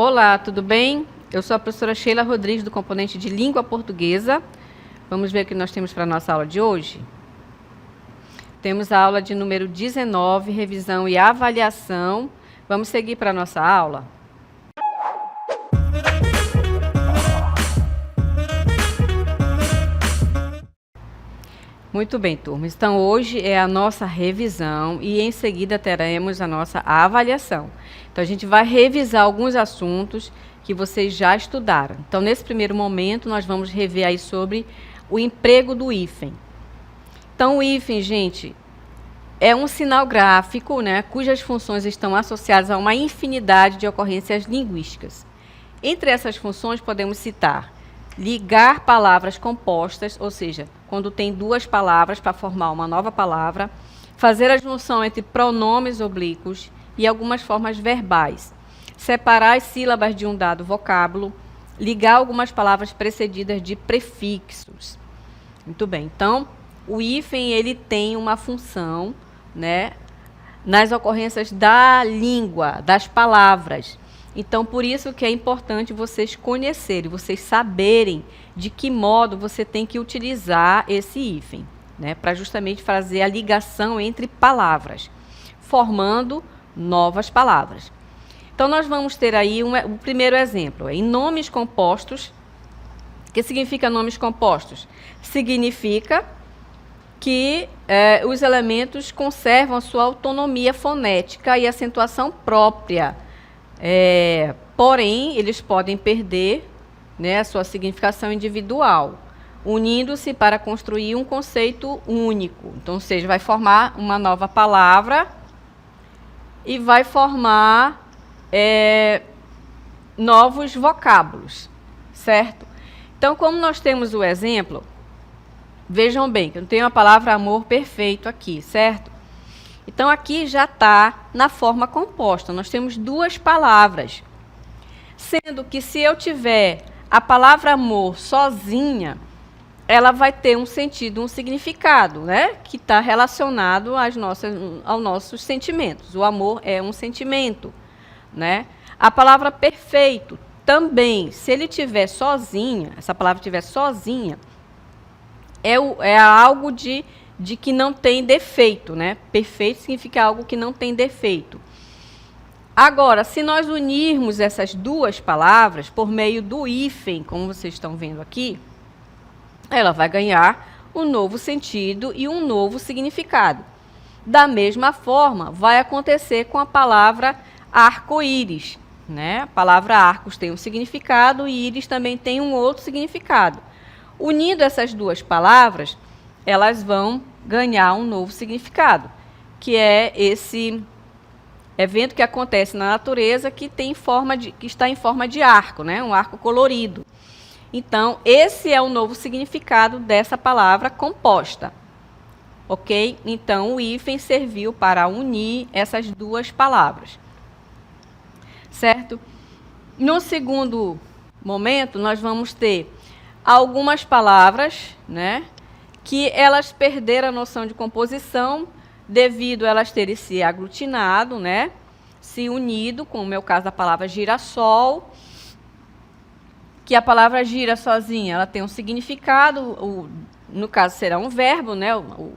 Olá, tudo bem? Eu sou a professora Sheila Rodrigues, do componente de Língua Portuguesa. Vamos ver o que nós temos para a nossa aula de hoje? Temos a aula de número 19, revisão e avaliação. Vamos seguir para a nossa aula? Muito bem, turma. Então, hoje é a nossa revisão e em seguida teremos a nossa avaliação. Então, a gente vai revisar alguns assuntos que vocês já estudaram. Então, nesse primeiro momento, nós vamos rever aí sobre o emprego do hífen. Então, o hífen, gente, é um sinal gráfico, né, cujas funções estão associadas a uma infinidade de ocorrências linguísticas. Entre essas funções, podemos citar ligar palavras compostas, ou seja, quando tem duas palavras para formar uma nova palavra, fazer a junção entre pronomes oblíquos e algumas formas verbais, separar as sílabas de um dado vocábulo, ligar algumas palavras precedidas de prefixos. Muito bem, então, o hífen ele tem uma função, né, nas ocorrências da língua, das palavras. Então, por isso que é importante vocês conhecerem, vocês saberem de que modo você tem que utilizar esse hífen, né, para justamente fazer a ligação entre palavras, formando novas palavras. Então, nós vamos ter aí o primeiro exemplo, em nomes compostos. O que significa nomes compostos? Significa que os elementos conservam a sua autonomia fonética e acentuação própria. Porém, eles podem perder, né, a sua significação individual, unindo-se para construir um conceito único. Então, ou seja, vai formar uma nova palavra e vai formar novos vocábulos, certo? Então, como nós temos o exemplo, vejam bem, que eu tenho a palavra amor perfeito aqui, certo? Então, aqui já está na forma composta. Nós temos duas palavras. Sendo que se eu tiver a palavra amor sozinha, ela vai ter um sentido, um significado, né? Que está relacionado aos nossos sentimentos. O amor é um sentimento, né? A palavra perfeito também, se ele estiver sozinha, essa palavra estiver sozinha, é algo de que não tem defeito, né? Perfeito significa algo que não tem defeito. Agora, se nós unirmos essas duas palavras por meio do hífen, como vocês estão vendo aqui, ela vai ganhar um novo sentido e um novo significado. Da mesma forma, vai acontecer com a palavra arco-íris, né? A palavra arcos tem um significado e íris também tem um outro significado. Unindo essas duas palavras, elas vão ganhar um novo significado, que é esse evento que acontece na natureza que está em forma de arco, né? Um arco colorido. Então, esse é o novo significado dessa palavra composta. Ok? Então, o hífen serviu para unir essas duas palavras. Certo? No segundo momento, nós vamos ter algumas palavras, né, que elas perderam a noção de composição devido a elas terem se aglutinado, né, se unido, como é o caso da palavra girassol, que a palavra gira sozinha, ela tem um significado, no caso será um verbo, né, o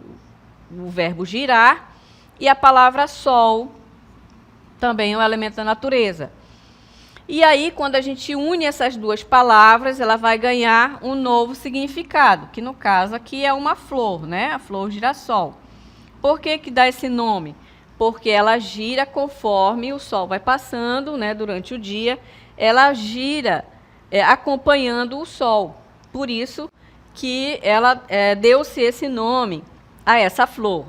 verbo girar, e a palavra sol também é um elemento da natureza. E aí, quando a gente une essas duas palavras, ela vai ganhar um novo significado, que no caso aqui é uma flor, né? A flor girassol. Por que dá esse nome? Porque ela gira conforme o sol vai passando, né? Durante o dia, ela gira acompanhando o sol. Por isso que ela deu-se esse nome a essa flor.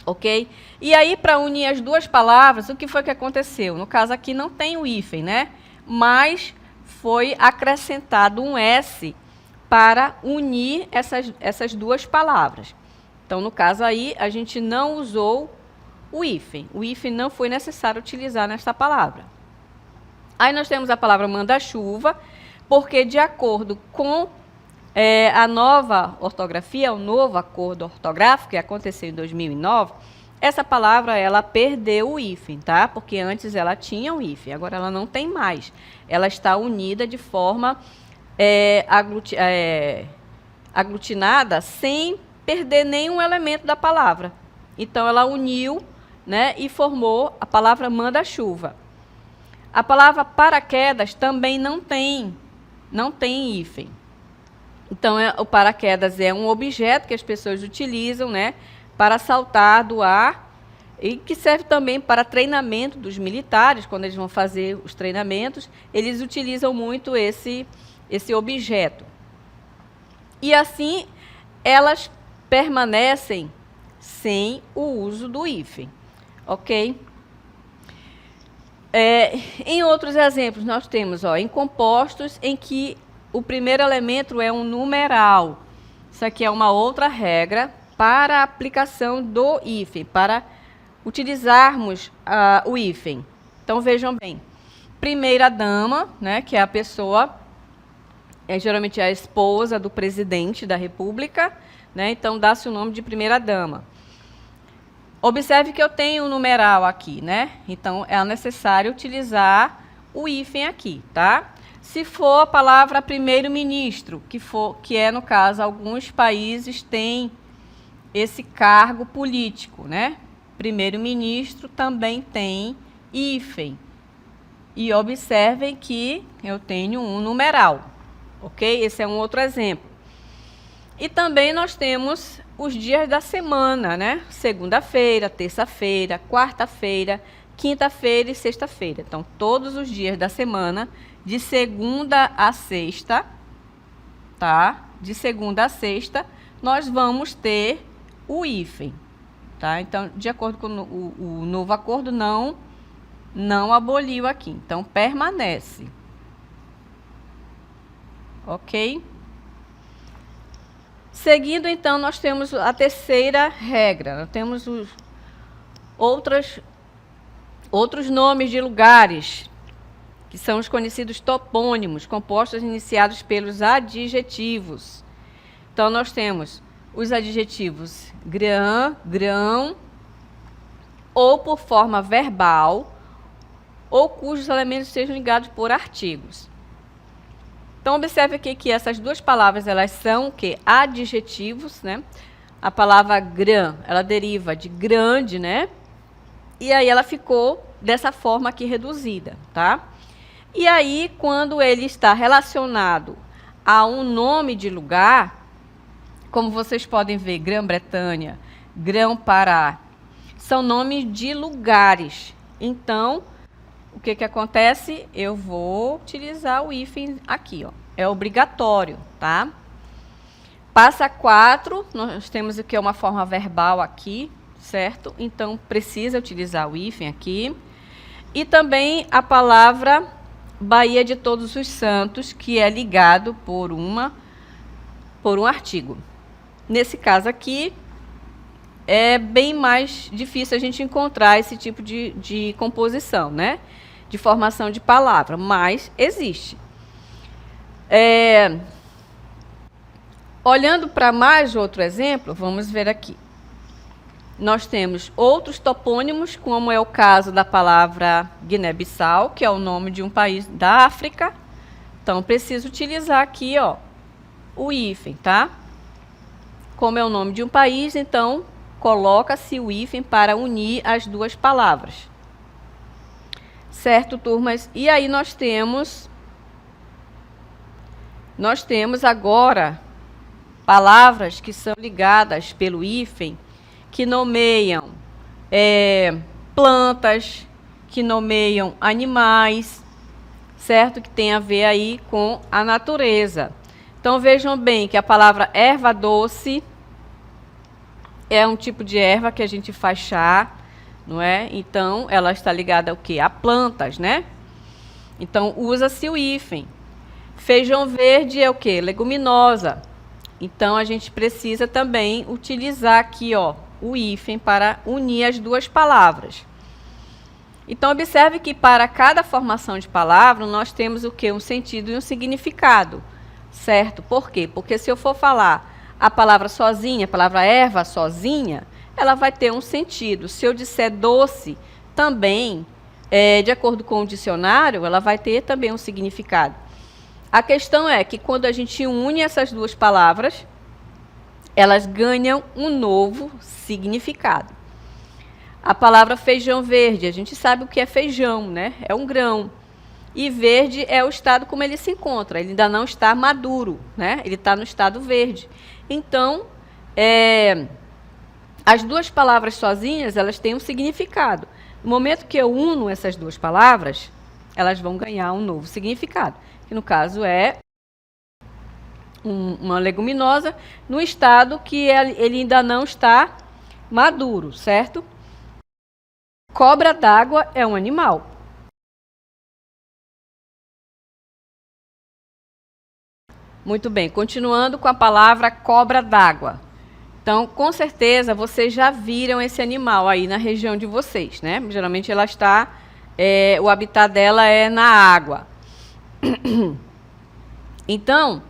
Ok? E aí, para unir as duas palavras, o que foi que aconteceu? No caso aqui não tem o hífen, né? Mas foi acrescentado um S para unir essas duas palavras. Então, no caso aí, a gente não usou o hífen. O hífen não foi necessário utilizar nesta palavra. Aí nós temos a palavra manda-chuva, porque de acordo com a nova ortografia, o novo acordo ortográfico que aconteceu em 2009, essa palavra ela perdeu o hífen, tá? Porque antes ela tinha um hífen, agora ela não tem mais. Ela está unida de forma aglutinada sem perder nenhum elemento da palavra. Então ela uniu, né, e formou a palavra manda-chuva. A palavra paraquedas também não tem hífen. Então o paraquedas é um objeto que as pessoas utilizam, né, para saltar do ar e que serve também para treinamento dos militares. Quando eles vão fazer os treinamentos, eles utilizam muito esse objeto. E assim elas permanecem sem o uso do hífen, ok? Em outros exemplos, nós temos em compostos em que o primeiro elemento é um numeral. Isso aqui é uma outra regra para a aplicação do hífen, para utilizarmos o hífen. Então, vejam bem. Primeira dama, né, que é a pessoa, geralmente a esposa do presidente da República, né, então dá-se o nome de primeira dama. Observe que eu tenho um numeral aqui, né? Então, é necessário utilizar o hífen aqui, tá? Se for a palavra primeiro-ministro, que é, no caso, alguns países têm esse cargo político, né? Primeiro-ministro também tem hífen. E observem que eu tenho um numeral, ok? Esse é um outro exemplo. E também nós temos os dias da semana, né? Segunda-feira, terça-feira, quarta-feira, quinta-feira e sexta-feira. Então, todos os dias da semana, de segunda a sexta, tá? De segunda a sexta, nós vamos ter o hífen, tá? Então, de acordo com o novo acordo, não aboliu aqui. Então, permanece. Ok? Seguindo, então, nós temos a terceira regra. Nós temos outros nomes de lugares, que são os conhecidos topônimos, compostos iniciados pelos adjetivos. Então, nós temos os adjetivos grão, ou por forma verbal, ou cujos elementos sejam ligados por artigos. Então, observe aqui que essas duas palavras, elas são o quê? Adjetivos, né? A palavra grã, ela deriva de grande, né? E aí ela ficou dessa forma aqui reduzida, tá? E aí, quando ele está relacionado a um nome de lugar, como vocês podem ver, Grã-Bretanha, Grão-Pará, são nomes de lugares. Então, o que acontece? Eu vou utilizar o hífen aqui, ó. É obrigatório, tá? Passa 4, nós temos aqui uma forma verbal aqui, certo? Então, precisa utilizar o hífen aqui. E também a palavra Bahia de Todos os Santos, que é ligado por um artigo. Nesse caso aqui, é bem mais difícil a gente encontrar esse tipo de composição, né? De formação de palavra, mas existe. Olhando para mais outro exemplo, vamos ver aqui. Nós temos outros topônimos, como é o caso da palavra Guiné-Bissau, que é o nome de um país da África. Então, preciso utilizar aqui, ó, o hífen, tá? Como é o nome de um país, então, coloca-se o hífen para unir as duas palavras. Certo, turmas? E aí nós temos agora palavras que são ligadas pelo hífen, que nomeiam plantas, que nomeiam animais, certo? Que tem a ver aí com a natureza. Então, vejam bem que a palavra erva doce é um tipo de erva que a gente faz chá, não é? Então, ela está ligada ao quê? A plantas, né? Então, usa-se o hífen. Feijão verde é o quê? Leguminosa. Então, a gente precisa também utilizar aqui, ó, o hífen para unir as duas palavras. Então, observe que para cada formação de palavra, nós temos o quê? Um sentido e um significado, certo? Por quê? Porque se eu for falar a palavra sozinha, a palavra erva sozinha, ela vai ter um sentido. Se eu disser doce, também, de acordo com o dicionário, ela vai ter também um significado. A questão é que quando a gente une essas duas palavras, elas ganham um novo significado. A palavra feijão verde, a gente sabe o que é feijão, né? É um grão. E verde é o estado como ele se encontra. Ele ainda não está maduro, né? Ele está no estado verde. Então, as duas palavras sozinhas, elas têm um significado. No momento que eu uno essas duas palavras, elas vão ganhar um novo significado. Que no caso é uma leguminosa no estado que ele ainda não está maduro, certo? Cobra d'água é um animal. Muito bem, continuando com a palavra cobra d'água. Então, com certeza, vocês já viram esse animal aí na região de vocês, né? Geralmente ela está, o habitat dela é na água. Então,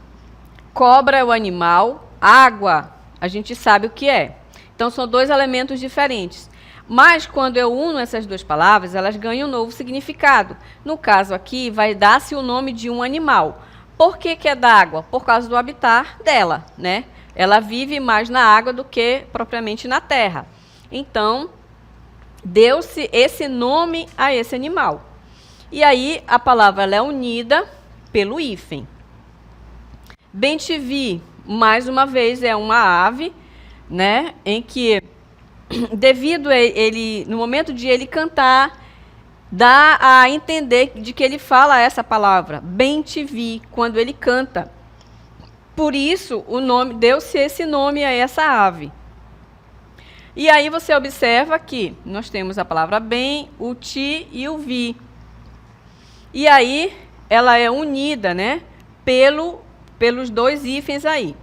cobra é o animal, água, a gente sabe o que é. Então, são dois elementos diferentes. Mas, quando eu uno essas duas palavras, elas ganham um novo significado. No caso aqui, vai dar-se o nome de um animal. Por que é d'água? Por causa do habitat dela, né? Ela vive mais na água do que propriamente na terra. Então, deu-se esse nome a esse animal. E aí, a palavra ela é unida pelo hífen. Bem-te-vi, mais uma vez, é uma ave, né? Em que, devido a ele, no momento de ele cantar, dá a entender de que ele fala essa palavra, bem-te-vi, quando ele canta. Por isso, o nome deu-se esse nome a essa ave. E aí você observa que nós temos a palavra bem, o ti e o vi. E aí ela é unida, né, pelos dois hífens aí.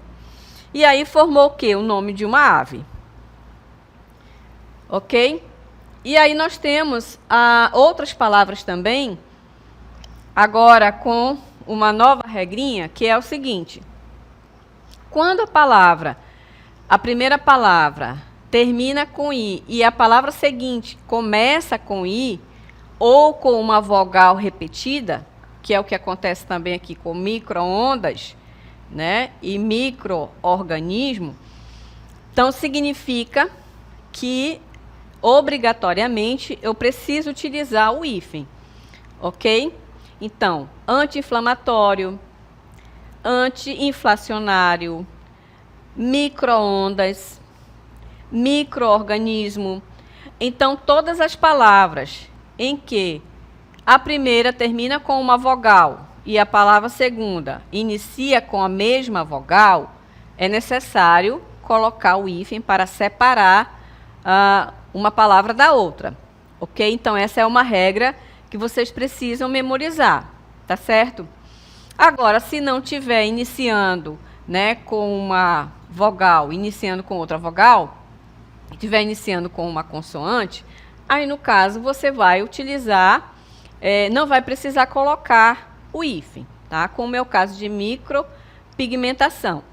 E aí formou o quê? O nome de uma ave. Ok? E aí nós temos outras palavras também, agora com uma nova regrinha, que é o seguinte. Quando a primeira palavra termina com i e a palavra seguinte começa com i, ou com uma vogal repetida, que é o que acontece também aqui com micro-ondas, né, e micro-organismo, então significa que obrigatoriamente eu preciso utilizar o hífen, ok? Então, anti-inflamatório, anti-inflacionário, micro-ondas, micro-organismo. Então, todas as palavras em que a primeira termina com uma vogal e a palavra segunda inicia com a mesma vogal, é necessário colocar o hífen para separar uma palavra da outra, ok? Então, essa é uma regra que vocês precisam memorizar, tá certo? Agora, se não tiver iniciando, né, com uma vogal, iniciando com outra vogal, estiver iniciando com uma consoante, aí, no caso, você vai utilizar, não vai precisar colocar o hífen, tá? Como é o caso de micropigmentação.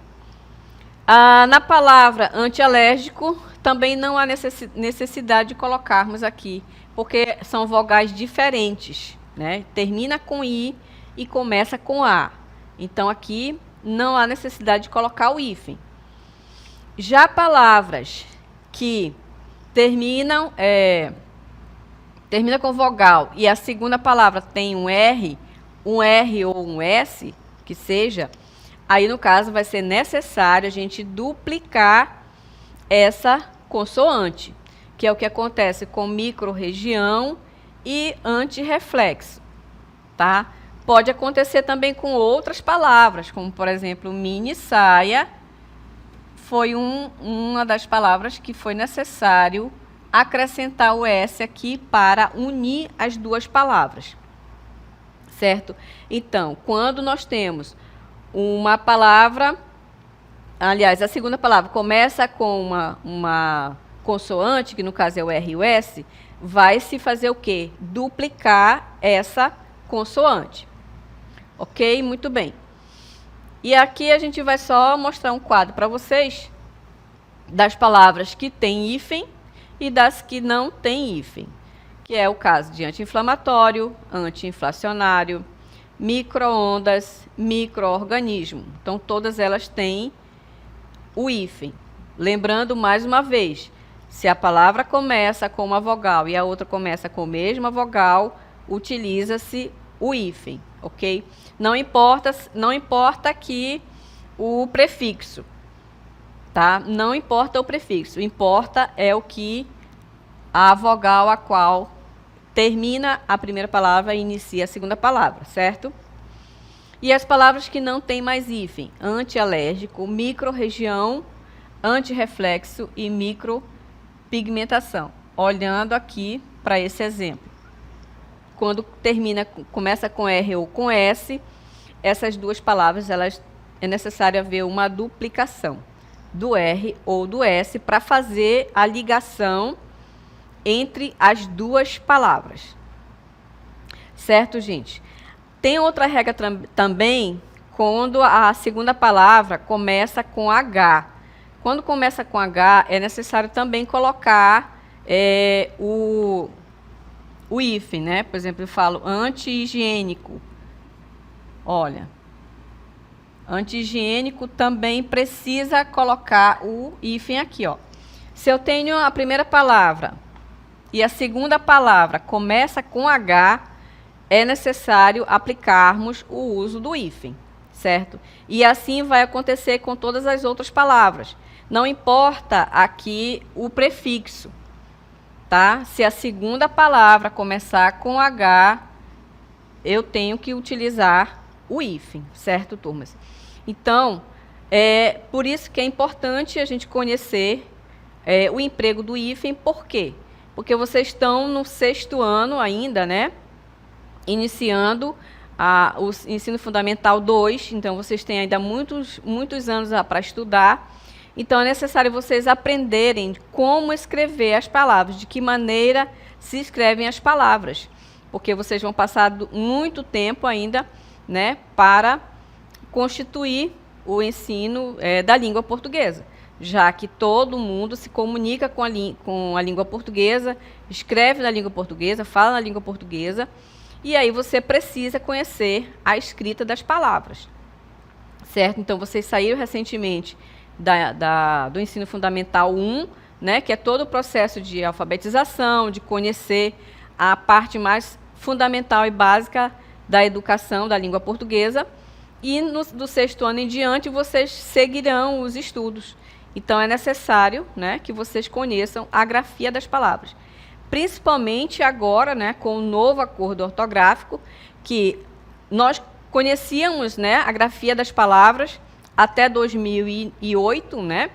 Na palavra antialérgico, também não há necessidade de colocarmos aqui, porque são vogais diferentes, né? Termina com i e começa com a. Então, aqui não há necessidade de colocar o hífen. Já palavras que termina com vogal e a segunda palavra tem um R ou um S, que seja, aí, no caso, vai ser necessário a gente duplicar essa consoante, que é o que acontece com micro-região e antirreflexo, tá? Pode acontecer também com outras palavras, como, por exemplo, mini saia, foi uma das palavras que foi necessário acrescentar o S aqui para unir as duas palavras, certo? Então, quando nós temos uma palavra, aliás, a segunda palavra começa com uma consoante, que no caso é o R e o S, vai se fazer o quê? Duplicar essa consoante. Ok? Muito bem. E aqui a gente vai só mostrar um quadro para vocês, das palavras que têm hífen e das que não têm hífen, que é o caso de anti-inflamatório, anti-inflacionário, micro-ondas, micro-organismo. Então, todas elas têm o hífen. Lembrando, mais uma vez, se a palavra começa com uma vogal e a outra começa com a mesma vogal, utiliza-se o hífen, ok? Não importa aqui o prefixo, tá? Não importa o prefixo, importa é o que a vogal a qual termina a primeira palavra e inicia a segunda palavra, certo? E as palavras que não têm mais hífen: antialérgico, microrregião, antirreflexo e micropigmentação. Olhando aqui para esse exemplo. Quando começa com R ou com S, essas duas palavras, é necessário haver uma duplicação do R ou do S para fazer a ligação entre as duas palavras. Certo, gente? Tem outra regra também quando a segunda palavra começa com H. Quando começa com H, é necessário também colocar o hífen, né? Por exemplo, eu falo anti-higiênico. Olha, anti-higiênico também precisa colocar o hífen aqui, ó. Se eu tenho a primeira palavra e a segunda palavra começa com H, é necessário aplicarmos o uso do hífen, certo? E assim vai acontecer com todas as outras palavras. Não importa aqui o prefixo, tá? Se a segunda palavra começar com H, eu tenho que utilizar o hífen, certo, turmas? Então, é por isso que é importante a gente conhecer o emprego do hífen. Por quê? Porque vocês estão no 6º ano ainda, né? Iniciando o ensino fundamental 2, então vocês têm ainda muitos anos para estudar. Então, é necessário vocês aprenderem como escrever as palavras, de que maneira se escrevem as palavras, porque vocês vão passar muito tempo ainda, né, para constituir o ensino da língua portuguesa, já que todo mundo se comunica com a língua portuguesa, escreve na língua portuguesa, fala na língua portuguesa, e aí você precisa conhecer a escrita das palavras, certo? Então, vocês saíram recentemente do ensino fundamental 1, né, que é todo o processo de alfabetização, de conhecer a parte mais fundamental e básica da educação da língua portuguesa, e do 6º ano em diante vocês seguirão os estudos. Então, é necessário, né, que vocês conheçam a grafia das palavras, principalmente agora, né, com o novo acordo ortográfico, que nós conhecíamos, né, a grafia das palavras até 2008, né?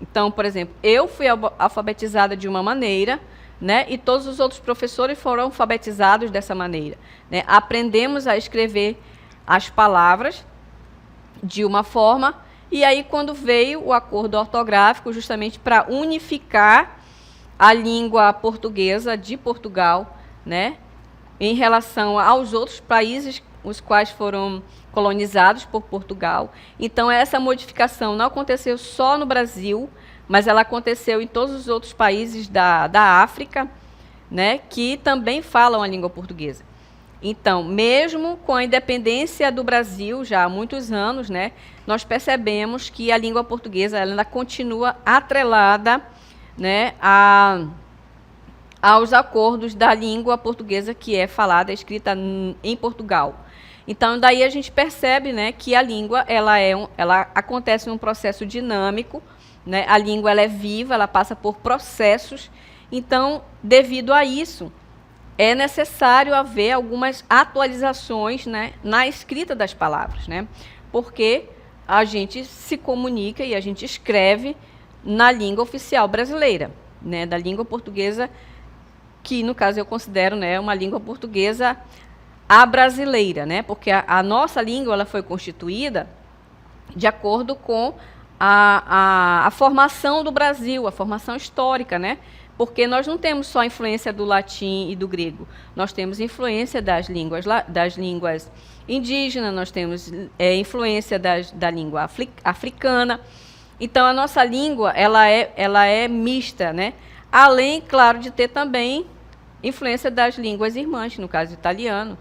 Então, por exemplo, eu fui alfabetizada de uma maneira, né? E todos os outros professores foram alfabetizados dessa maneira, né? Aprendemos a escrever as palavras de uma forma, e aí quando veio o acordo ortográfico, justamente para unificar a língua portuguesa de Portugal, né? Em relação aos outros países os quais foram colonizados por Portugal. Então, essa modificação não aconteceu só no Brasil, mas ela aconteceu em todos os outros países da África, né, que também falam a língua portuguesa. Então, mesmo com a independência do Brasil, já há muitos anos, né, nós percebemos que a língua portuguesa ela ainda continua atrelada, né, aos acordos da língua portuguesa que é falada, escrita em Portugal. Então, daí a gente percebe, né, que a língua ela acontece num processo dinâmico, né? A língua ela é viva, ela passa por processos. Então, devido a isso, é necessário haver algumas atualizações, né, na escrita das palavras, né? Porque a gente se comunica e a gente escreve na língua oficial brasileira, né, da língua portuguesa, que no caso eu considero, né, uma língua portuguesa a brasileira, né? Porque a nossa língua ela foi constituída de acordo com a formação do Brasil, a formação histórica, né? Porque nós não temos só influência do latim e do grego, nós temos influência das línguas indígenas, nós temos influência da língua africana. Então, a nossa língua, ela é mista, né? Além, claro, de ter também influência das línguas irmãs, no caso italiano,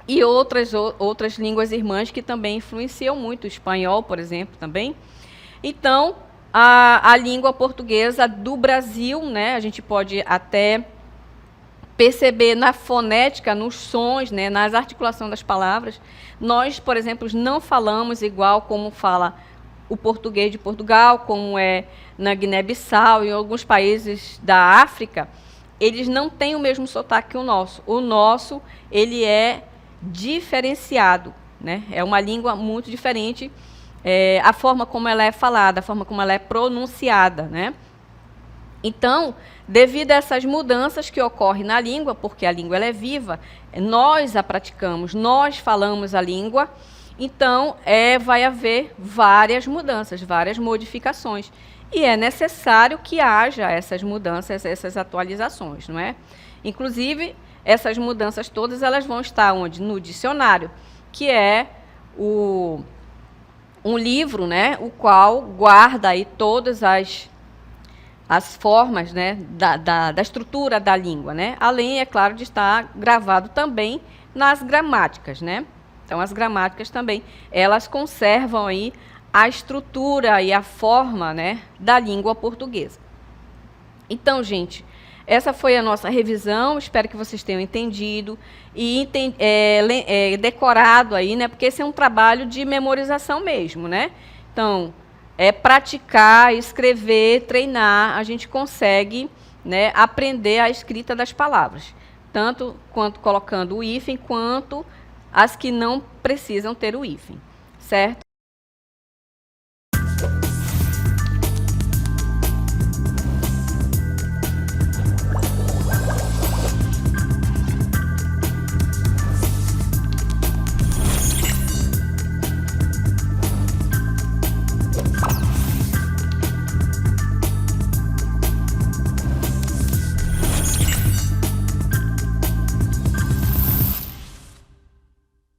e outras línguas irmãs que também influenciam muito, o espanhol, por exemplo, também. Então, a língua portuguesa do Brasil, né, a gente pode até perceber na fonética, nos sons, né, nas articulações das palavras. Nós, por exemplo, não falamos igual como fala o português de Portugal, como é na Guiné-Bissau e em alguns países da África, eles não têm o mesmo sotaque que o nosso. O nosso, ele é diferenciado, né? É uma língua muito diferente, a forma como ela é falada, a forma como ela é pronunciada, né? Então, devido a essas mudanças que ocorrem na língua, porque a língua ela é viva, nós a praticamos, nós falamos a língua, então vai haver várias mudanças, várias modificações. E é necessário que haja essas mudanças, essas atualizações, não é? Inclusive, essas mudanças todas elas vão estar onde? No dicionário, que é um livro, né, o qual guarda aí todas as formas, né, da estrutura da língua, né? Além, é claro, de estar gravado também nas gramáticas, né? Então, as gramáticas também, elas conservam aí a estrutura e a forma, né, da língua portuguesa. Então, gente, essa foi a nossa revisão, espero que vocês tenham entendido e decorado aí, né? Porque esse é um trabalho de memorização mesmo, né? Então, praticar, escrever, treinar, a gente consegue, né, aprender a escrita das palavras, tanto quanto colocando o hífen, quanto as que não precisam ter o hífen, certo?